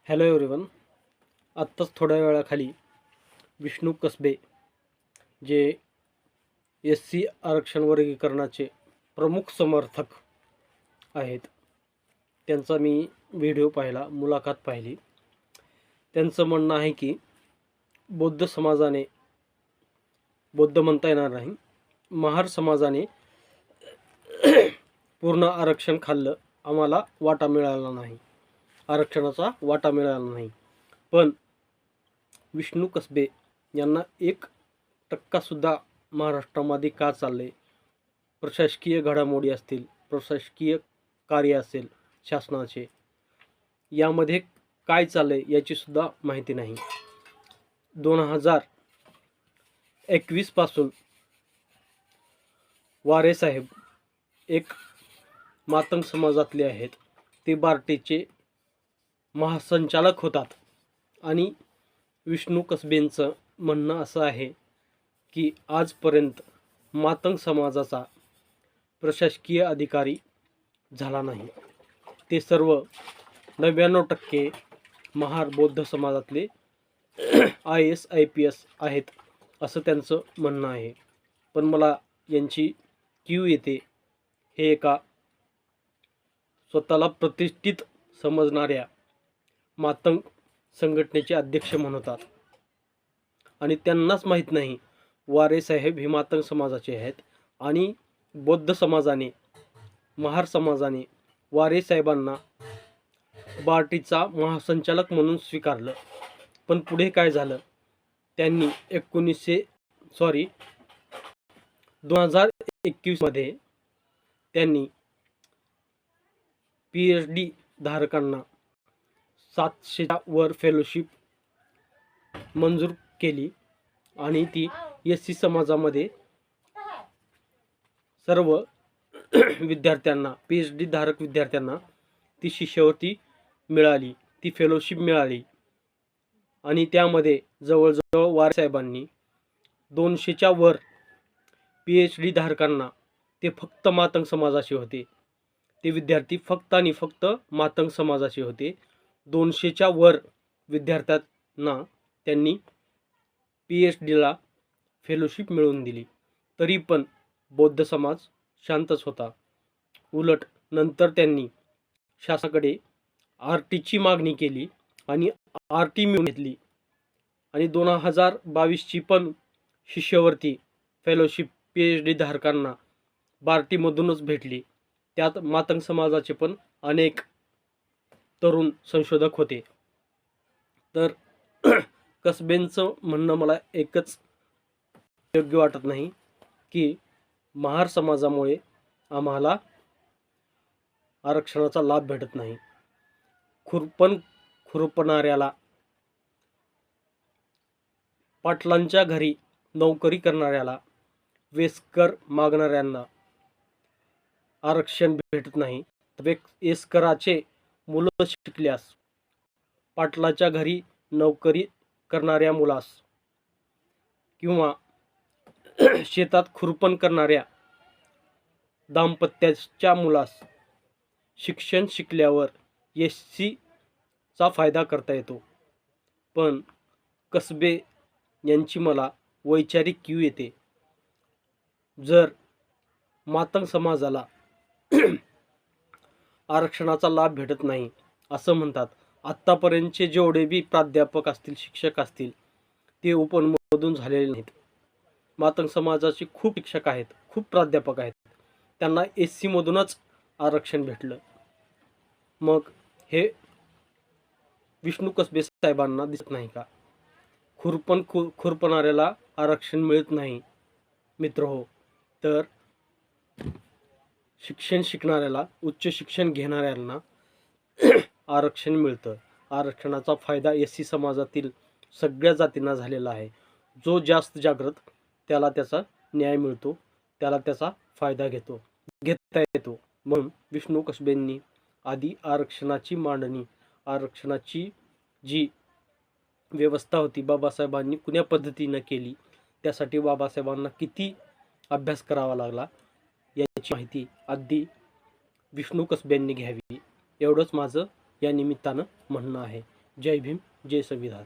Hello everyone. आत्ताच थोड्या वेळाखाली विष्णू कसबे जे SC आरक्षण वर्गीकरणाचे प्रमुख समर्थक आहेत त्यांचा मी व्हिडिओ पाहिला, मुलाखत पाहिली. त्यांचं म्हणणं आहे की बौद्ध समाजाने, बौद्ध म्हणता येणार नाही, महार समाजाने पूर्ण आरक्षण खाल्लं, आम्हाला वाटा मिळाला नाही, आरक्षणाचा वाटा मिळाला नाही. पण विष्णू कसबे यांना 1% सुद्धा महाराष्ट्रामध्ये का चालले, प्रशासकीय घडामोडी असतील, प्रशासकीय कार्य असेल शासनाचे, यामध्ये काय चालले याची सुद्धा माहिती नाही. 2021 पासून वारे साहेब एक मातंग समाजातले आहेत, ते बार्टीचे महासंचालक होतात. आणि विष्णू कसबेंचं म्हणणं असं आहे की आजपर्यंत मातंग समाजाचा प्रशासकीय अधिकारी झाला नाही. ते सर्व 99% महार बौद्ध समाजातले IAS IPS आहेत असं त्यांचं म्हणणं आहे. पण मला यांची कीव येते. हे एका स्वतःला प्रतिष्ठित समजणाऱ्या मातंग संघटनेचे अध्यक्ष म्हणतात आणि त्यांनाच माहीत नाही वारे साहेब हे मातंग समाजाचे आहेत आणि बौद्ध समाजाने, महार समाजाने वारे साहेबांना बार्टीचा महासंचालक म्हणून स्वीकारलं. पण पुढे काय झालं, त्यांनी 2021 मध्ये त्यांनी PhD धारकांना 700च्या वर फेलोशिप मंजूर केली आणि ती SC समाजामध्ये सर्व विद्यार्थ्यांना, PhD धारक विद्यार्थ्यांना ती शिष्यवृत्ती मिळाली, ती फेलोशिप मिळाली. आणि त्यामध्ये जवळजवळ वारे साहेबांनी 200च्या वर PhD धारकांना, ते फक्त मातंग समाजाचे होते, ते विद्यार्थी फक्त आणि फक्त मातंग समाजाचे होते, 200च्या वर विद्यार्थ्यांना त्यांनी PhDला फेलोशिप मिळवून दिली. तरी पण बौद्ध समाज शांतच होता. उलट नंतर त्यांनी शासनाकडे RTची मागणी केली आणि RT मिळवून घेतली आणि 2022ची पण शिष्यवृत्ती फेलोशिप PhD धारकांना बार्टीमधूनच भेटली. त्यात मातंग समाजाचे पण अनेक तरुण संशोधक होते. तर कसबेंचं म्हणणं मला एकच योग्य वाटत नाही की महार समाजामुळे आम्हाला आरक्षणाचा लाभ भेटत नाही. खुरपणाऱ्याला, पाटलांच्या घरी नोकरी करणाऱ्याला, वेस्कर मागणाऱ्यांना आरक्षण भेटत नाही. वेस्कराचे मुलं शिकल्यास, पाटलाच्या घरी नोकरी करणाऱ्या मुलास किंवा शेतात खुरपण करणाऱ्या दाम्पत्याच्या मुलास शिक्षण शिकल्यावर SCचा फायदा करता येतो. पण कसबे यांची मला वैचारिक कीव येते. जर मातंग समाजाला आरक्षणाचा लाभ भेटत नाही असं म्हणतात, आत्तापर्यंतचे जेवढे बी प्राध्यापक असतील, शिक्षक असतील, ते ओपनमधून झालेले नाहीत. मातंग समाजाचे खूप शिक्षक आहेत, खूप प्राध्यापक आहेत, त्यांना SC मधूनच आरक्षण भेटलं. मग हे विष्णू कसबे साहेबांना दिसत नाही का? खुरपणाऱ्याला आरक्षण मिळत नाही मित्र हो, तर शिक्षण शिकणाऱ्याला, उच्च शिक्षण घेणाऱ्यांना आरक्षण मिळतं. आरक्षणाचा फायदा SC समाजातील सगळ्या जातींना झालेला आहे. जो जास्त जागृत त्याला त्याचा न्याय मिळतो, त्याला त्याचा फायदा घेता येतो. म्हणून विष्णू कसबेंनी आधी आरक्षणाची मांडणी, आरक्षणाची जी व्यवस्था होती बाबासाहेबांनी कुण्या पद्धतीनं केली, त्यासाठी बाबासाहेबांना किती अभ्यास करावा लागला याची माहिती आधी विष्णू कसबेंनी घ्यावी, एवढंच माझं या निमित्तानं म्हणणं आहे. जय भीम, जय संविधान.